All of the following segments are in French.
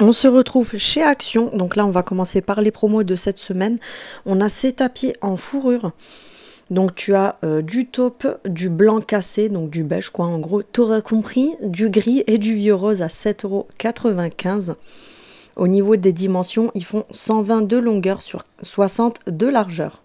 On se retrouve chez Action. Donc là, on va commencer par les promos de cette semaine. On a ces tapis en fourrure. Donc tu as du taupe, du blanc cassé, donc du beige quoi en gros, t'auras compris, du gris et du vieux rose à 7,95 €. Au niveau des dimensions, ils font 120 de longueur sur 60 de largeur.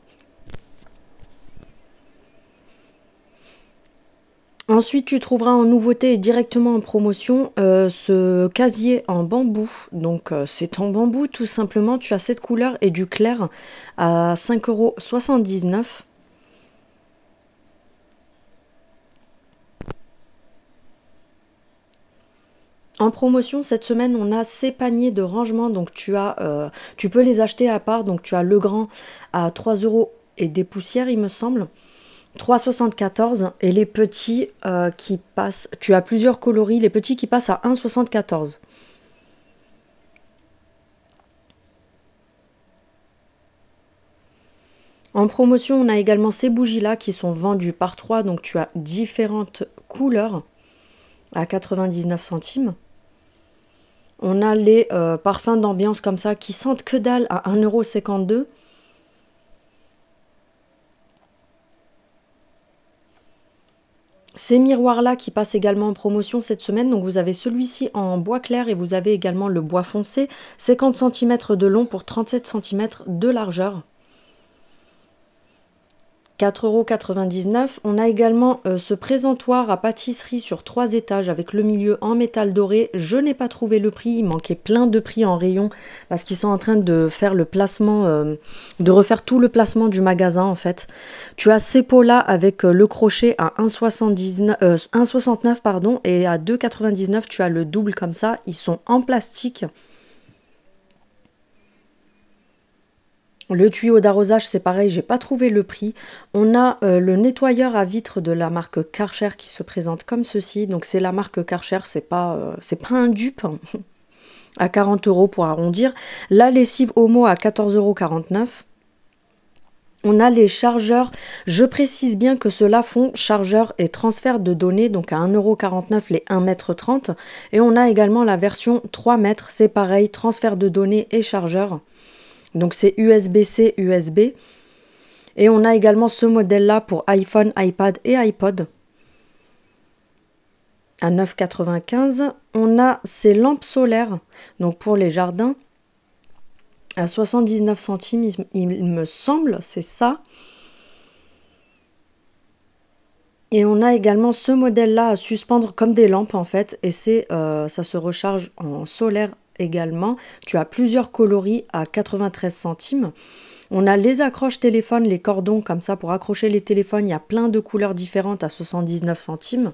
Ensuite, tu trouveras en nouveauté et directement en promotion ce casier en bambou. Donc, c'est en bambou tout simplement. Tu as cette couleur et du clair à 5,79 €. En promotion, cette semaine, on a ces paniers de rangement. Donc, tu peux les acheter à part. Donc, tu as le grand à 3 € et des poussières, il me semble. 3,74 et les petits qui passent, tu as plusieurs coloris, les petits qui passent à 1,74. En promotion, on a également ces bougies-là qui sont vendues par 3, donc tu as différentes couleurs à 99 centimes. On a les parfums d'ambiance comme ça qui sentent que dalle à 1,52 €. Ces miroirs-là qui passent également en promotion cette semaine, donc vous avez celui-ci en bois clair et vous avez également le bois foncé, 50 cm de long pour 37 cm de largeur. 4,99 €. On a également ce présentoir à pâtisserie sur 3 étages avec le milieu en métal doré. Je n'ai pas trouvé le prix, il manquait plein de prix en rayon parce qu'ils sont en train de faire le placement, de refaire tout le placement du magasin en fait. Tu as ces pots-là avec le crochet à 1,69 pardon, et à 2,99 tu as le double comme ça. Ils sont en plastique. Le tuyau d'arrosage, c'est pareil, j'ai pas trouvé le prix. On a le nettoyeur à vitre de la marque Karcher qui se présente comme ceci. Donc c'est la marque Karcher, c'est pas un dupe, hein. À 40 € pour arrondir. La lessive Omo à 14,49 €. On a les chargeurs. Je précise bien que ceux-là font chargeur et transfert de données, donc à 1,49 € les 1,30 m. Et on a également la version 3 mètres, c'est pareil, transfert de données et chargeur. Donc c'est USB-C, USB. Et on a également ce modèle-là pour iPhone, iPad et iPod. À 9,95 €. On a ces lampes solaires, donc pour les jardins. À 79 centimes, il me semble, c'est ça. Et on a également ce modèle-là à suspendre comme des lampes en fait. Et ça se recharge en solaire également. Tu as plusieurs coloris à 93 centimes. On a les accroches téléphones, les cordons comme ça pour accrocher les téléphones. Il y a plein de couleurs différentes à 79 centimes.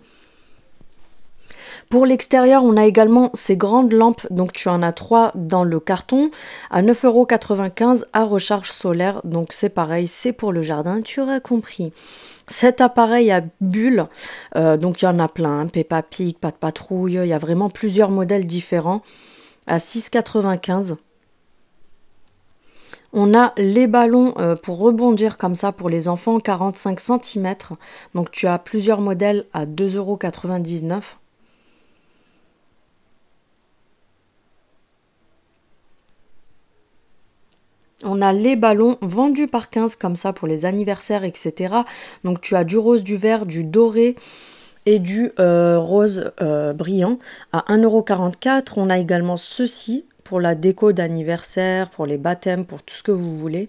Pour l'extérieur, on a également ces grandes lampes. Donc tu en as 3 dans le carton à 9,95 € à recharge solaire. Donc c'est pareil, c'est pour le jardin, tu auras compris. Cet appareil à bulles, donc il y en a plein, hein, Peppa Pig, Pat' Patrouille, il y a vraiment plusieurs modèles différents à 6,95 €. On a les ballons pour rebondir comme ça pour les enfants, 45 cm. Donc tu as plusieurs modèles à 2,99 €. On a les ballons vendus par 15 comme ça pour les anniversaires, etc. Donc tu as du rose, du vert, du doré et du rose brillant à 1,44 €. On a également ceci pour la déco d'anniversaire, pour les baptêmes, pour tout ce que vous voulez.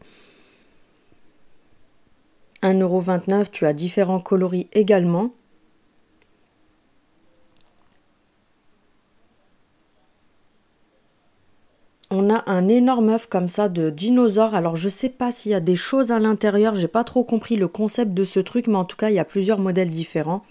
1,29 €, tu as différents coloris également. On a un énorme œuf comme ça de dinosaure. Alors je sais pas s'il y a des choses à l'intérieur, j'ai pas trop compris le concept de ce truc, mais en tout cas il y a plusieurs modèles différents.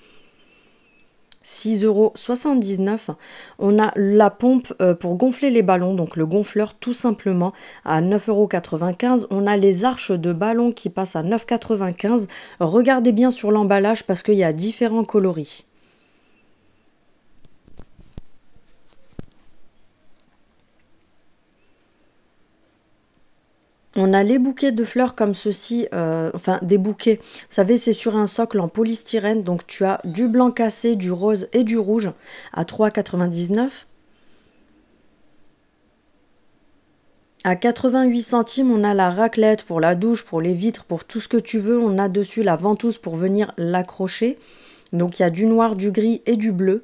6,79 €. On a la pompe pour gonfler les ballons, donc le gonfleur tout simplement à 9,95 €. On a les arches de ballons qui passent à 9,95 €. Regardez bien sur l'emballage parce qu'il y a différents coloris. On a les bouquets de fleurs comme ceci, enfin des bouquets, vous savez, c'est sur un socle en polystyrène, donc tu as du blanc cassé, du rose et du rouge à 3,99 €. À 88 centimes, on a la raclette pour la douche, pour les vitres, pour tout ce que tu veux. On a dessus la ventouse pour venir l'accrocher. Donc il y a du noir, du gris et du bleu.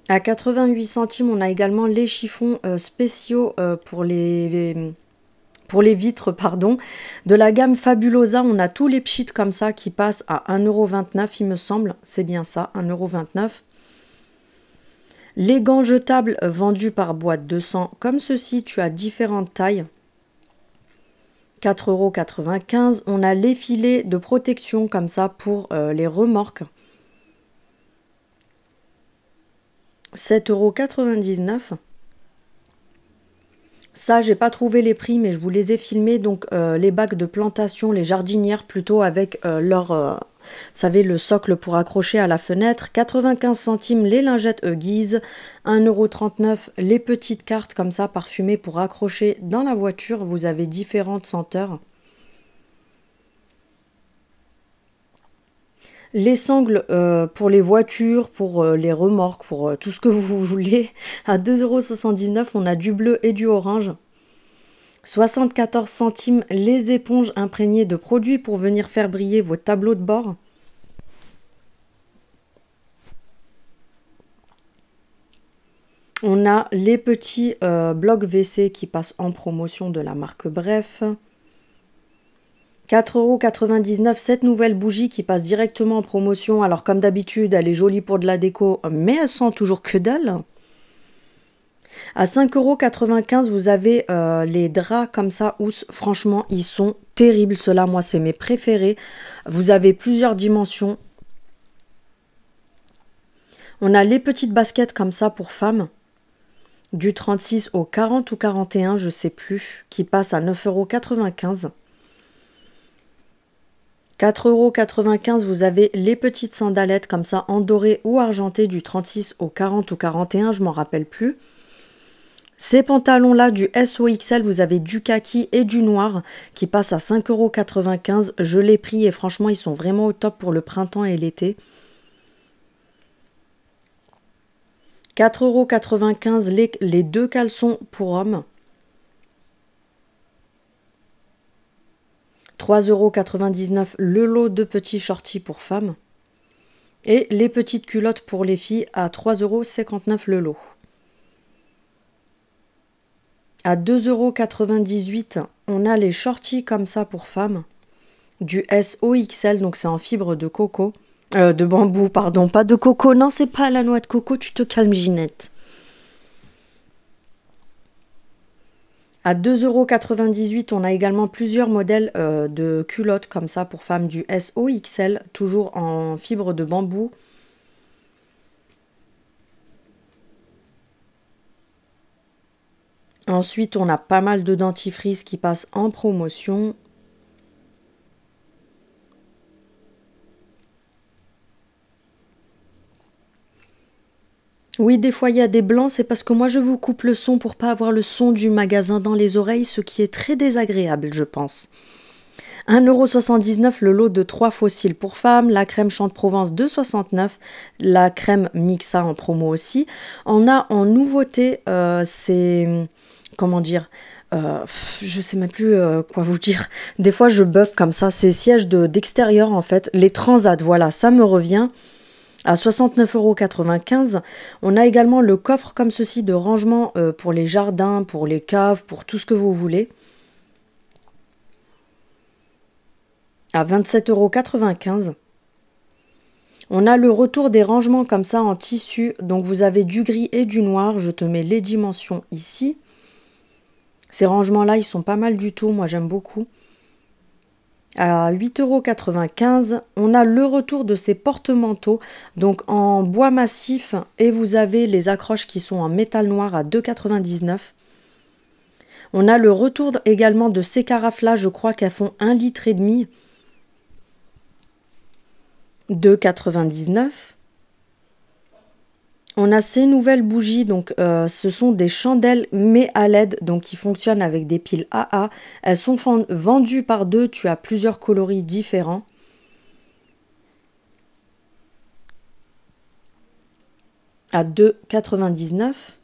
À 88 centimes, on a également les chiffons spéciaux pour les vitres, pardon. De la gamme Fabulosa, on a tous les pchits comme ça qui passent à 1,29 €, il me semble. C'est bien ça, 1,29 €. Les gants jetables vendus par boîte de 100, comme ceci, tu as différentes tailles. 4,95 €. On a les filets de protection comme ça pour les remorques. 7,99 €. Ça, j'ai pas trouvé les prix, mais je vous les ai filmés. Donc, les bacs de plantation, les jardinières plutôt, avec vous savez, le socle pour accrocher à la fenêtre. 95 centimes les lingettes Huggies. 1,39 € les petites cartes comme ça, parfumées pour accrocher dans la voiture. Vous avez différentes senteurs. Les sangles pour les voitures, pour les remorques, pour tout ce que vous voulez. À 2,79 €, on a du bleu et du orange. 74 centimes les éponges imprégnées de produits pour venir faire briller vos tableaux de bord. On a les petits blocs WC qui passent en promotion de la marque Bref. 4,99 €, cette nouvelle bougie qui passe directement en promotion. Alors comme d'habitude, elle est jolie pour de la déco, mais elle sent toujours que dalle. À 5,95 €, vous avez les draps comme ça, Housse. Franchement, ils sont terribles, ceux-là. Moi, c'est mes préférés. Vous avez plusieurs dimensions. On a les petites baskets comme ça pour femmes. Du 36 au 40 ou 41, je sais plus, qui passe à 9,95 €. 4,95 €, vous avez les petites sandalettes comme ça en doré ou argenté du 36 au 40 ou 41, je m'en rappelle plus. Ces pantalons-là du SOXL, vous avez du kaki et du noir qui passent à 5,95 €. Je l'ai pris et franchement, ils sont vraiment au top pour le printemps et l'été. 4,95 € les deux caleçons pour hommes. 3,99 € le lot de petits shorties pour femmes. Et les petites culottes pour les filles à 3,59 € le lot. À 2,98 €, on a les shorties comme ça pour femmes. Du SOXL, donc c'est en fibre de coco. De bambou, pardon, pas de coco. Non, c'est pas la noix de coco, tu te calmes, Ginette. À 2,98 €, on a également plusieurs modèles de culottes comme ça pour femmes du SOXL, toujours en fibre de bambou. Ensuite, on a pas mal de dentifrice qui passent en promotion. Oui, des fois il y a des blancs, c'est parce que moi je vous coupe le son pour pas avoir le son du magasin dans les oreilles, ce qui est très désagréable, je pense. 1,79 € le lot de 3 fossiles pour femmes, la crème Champ de Provence 2,69 €, la crème Mixa en promo aussi. On a en nouveauté, c'est... Comment dire, je sais même plus quoi vous dire. Des fois je bug comme ça, c'est sièges d'extérieur en fait. Les transats, voilà, ça me revient. À 69,95 €. On a également le coffre comme ceci de rangement pour les jardins, pour les caves, pour tout ce que vous voulez. À 27,95 €. On a le retour des rangements comme ça en tissu. Donc vous avez du gris et du noir. Je te mets les dimensions ici. Ces rangements-là, ils sont pas mal du tout. Moi, j'aime beaucoup. À 8,95 €, on a le retour de ces porte-manteaux, donc en bois massif, et vous avez les accroches qui sont en métal noir à 2,99 €. On a le retour également de ces carafes-là, je crois qu'elles font 1,5 litre, 2,99 €. On a ces nouvelles bougies, donc ce sont des chandelles mais à LED, donc qui fonctionnent avec des piles AA. Elles sont vendues par deux, tu as plusieurs coloris différents. À 2,99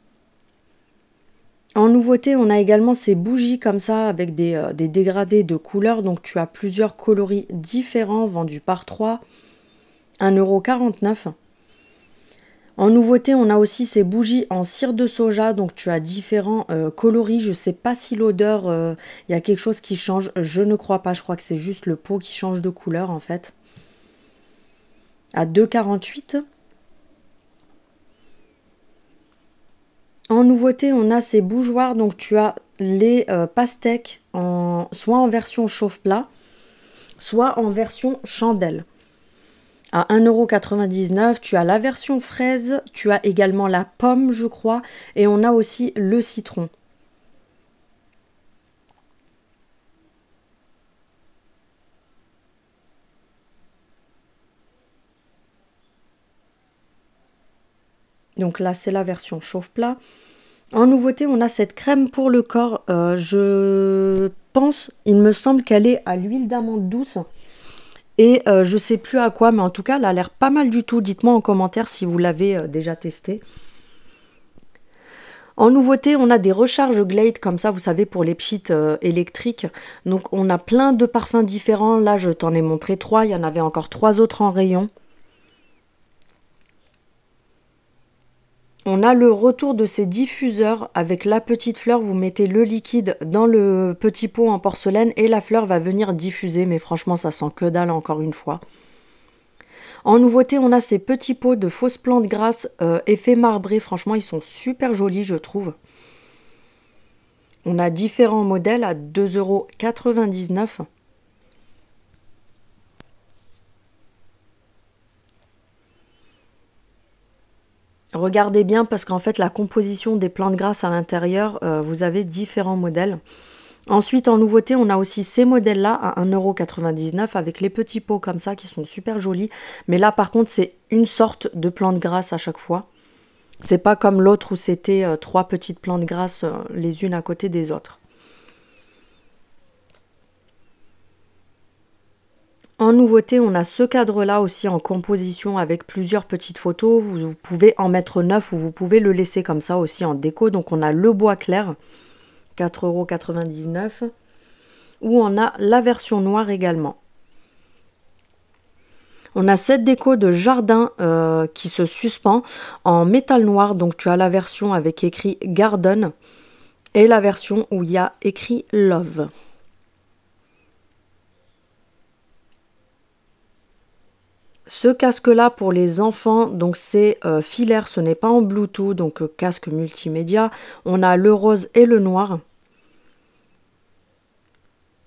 €. En nouveauté, on a également ces bougies comme ça avec des dégradés de couleurs. Donc tu as plusieurs coloris différents vendus par 3, 1,49 €. En nouveauté, on a aussi ces bougies en cire de soja. Donc tu as différents coloris. Je ne sais pas si l'odeur, il y a quelque chose qui change. Je ne crois pas. Je crois que c'est juste le pot qui change de couleur en fait. À 2,48 €. En nouveauté, on a ces bougeoirs, donc tu as les pastèques soit en version chauffe-plat, soit en version chandelle. À 1,99 €, tu as la version fraise, tu as également la pomme, je crois, et on a aussi le citron. Donc là, c'est la version chauffe-plat. En nouveauté, on a cette crème pour le corps. Je pense, il me semble qu'elle est à l'huile d'amande douce. Et je sais plus à quoi, mais en tout cas, elle a l'air pas mal du tout. Dites-moi en commentaire si vous l'avez déjà testé. En nouveauté, on a des recharges Glade comme ça, vous savez, pour les pchites électriques. Donc on a plein de parfums différents. Là, je t'en ai montré 3. Il y en avait encore 3 autres en rayon. On a le retour de ces diffuseurs avec la petite fleur. Vous mettez le liquide dans le petit pot en porcelaine et la fleur va venir diffuser. Mais franchement, ça sent que dalle encore une fois. En nouveauté, on a ces petits pots de fausses plantes grasses effet marbré. Franchement, ils sont super jolis, je trouve. On a différents modèles à 2,99 €. Regardez bien parce qu'en fait, la composition des plantes grasses à l'intérieur, vous avez différents modèles. Ensuite, en nouveauté, on a aussi ces modèles-là à 1,99 € avec les petits pots comme ça qui sont super jolis. Mais là, par contre, c'est une sorte de plante grasse à chaque fois. C'est pas comme l'autre où c'était 3 petites plantes grasses les unes à côté des autres. En nouveauté, on a ce cadre-là aussi en composition avec plusieurs petites photos. Vous pouvez en mettre 9 ou vous pouvez le laisser comme ça aussi en déco. Donc on a le bois clair, 4,99 €. Ou on a la version noire également. On a cette déco de jardin qui se suspend en métal noir. Donc tu as la version avec écrit Garden et la version où il y a écrit Love. Ce casque-là pour les enfants, donc c'est filaire, ce n'est pas en Bluetooth, donc casque multimédia. On a le rose et le noir.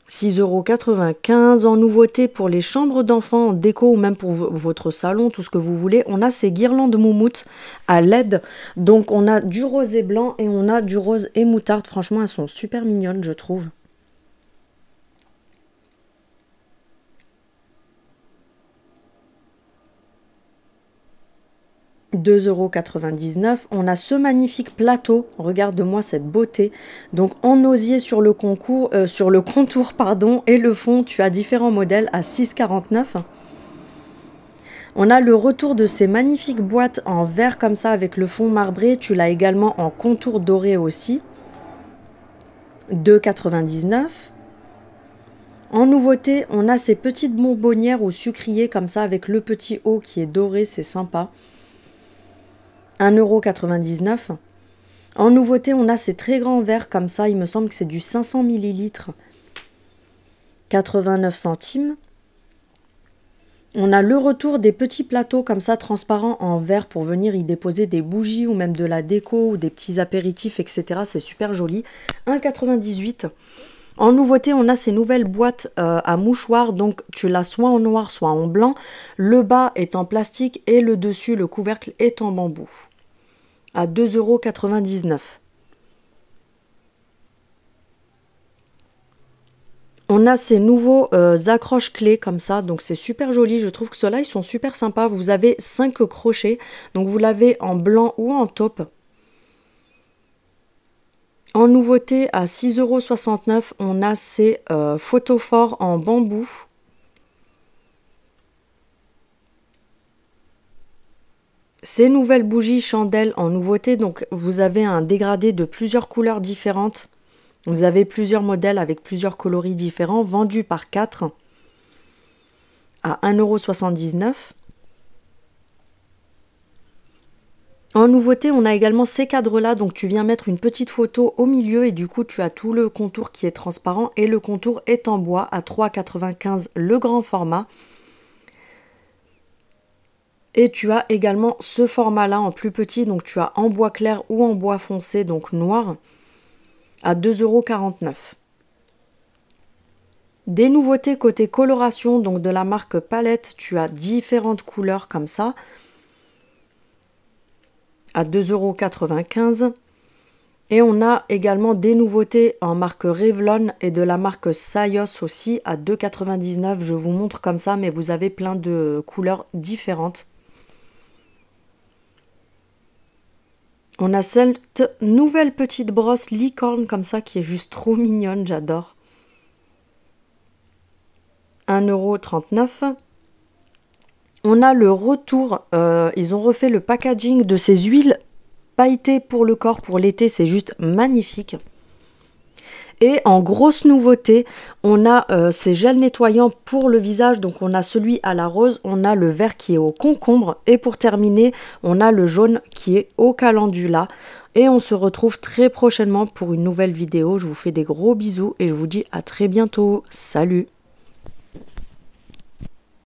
6,95 € en nouveauté pour les chambres d'enfants en déco ou même pour votre salon, tout ce que vous voulez. On a ces guirlandes moumoutes à LED. Donc on a du rose et blanc et on a du rose et moutarde. Franchement, elles sont super mignonnes, je trouve. 2,99 €. On a ce magnifique plateau. Regarde-moi cette beauté. Donc en osier sur le contour, pardon, et le fond, tu as différents modèles à 6,49 €. On a le retour de ces magnifiques boîtes en verre comme ça avec le fond marbré. Tu l'as également en contour doré aussi. 2,99 €. En nouveauté, on a ces petites bonbonnières ou sucriers comme ça avec le petit haut qui est doré, c'est sympa. 1,99 €. En nouveauté, on a ces très grands verres comme ça. Il me semble que c'est du 500 ml. 89 centimes. On a le retour des petits plateaux comme ça transparents en verre pour venir y déposer des bougies ou même de la déco ou des petits apéritifs, etc. C'est super joli. 1,98 €. En nouveauté, on a ces nouvelles boîtes à mouchoirs. Donc tu l'as soit en noir, soit en blanc. Le bas est en plastique et le dessus, le couvercle, est en bambou. À 2,99 €. On a ces nouveaux accroche-clés comme ça, donc c'est super joli. Je trouve que ceux-là, ils sont super sympas. Vous avez 5 crochets, donc vous l'avez en blanc ou en taupe. En nouveauté, à 6,69 €, on a ces photophores en bambou. Ces nouvelles bougies chandelles en nouveauté, donc vous avez un dégradé de plusieurs couleurs différentes. Vous avez plusieurs modèles avec plusieurs coloris différents, vendus par 4 à 1,79 €. En nouveauté, on a également ces cadres-là, donc tu viens mettre une petite photo au milieu et du coup tu as tout le contour qui est transparent et le contour est en bois à 3,95 € le grand format. Et tu as également ce format-là en plus petit, donc tu as en bois clair ou en bois foncé, donc noir, à 2,49 €. Des nouveautés côté coloration, donc de la marque Palette, tu as différentes couleurs comme ça, à 2,95 €. Et on a également des nouveautés en marque Revlon et de la marque Sayos aussi, à 2,99 €. Je vous montre comme ça, mais vous avez plein de couleurs différentes. On a cette nouvelle petite brosse licorne comme ça qui est juste trop mignonne, j'adore. 1,39 €. On a le retour, ils ont refait le packaging de ces huiles pailletées pour le corps pour l'été, c'est juste magnifique. Et en grosse nouveauté, on a ces gels nettoyants pour le visage. Donc on a celui à la rose, on a le vert qui est au concombre. Et pour terminer, on a le jaune qui est au calendula. Et on se retrouve très prochainement pour une nouvelle vidéo. Je vous fais des gros bisous et je vous dis à très bientôt. Salut!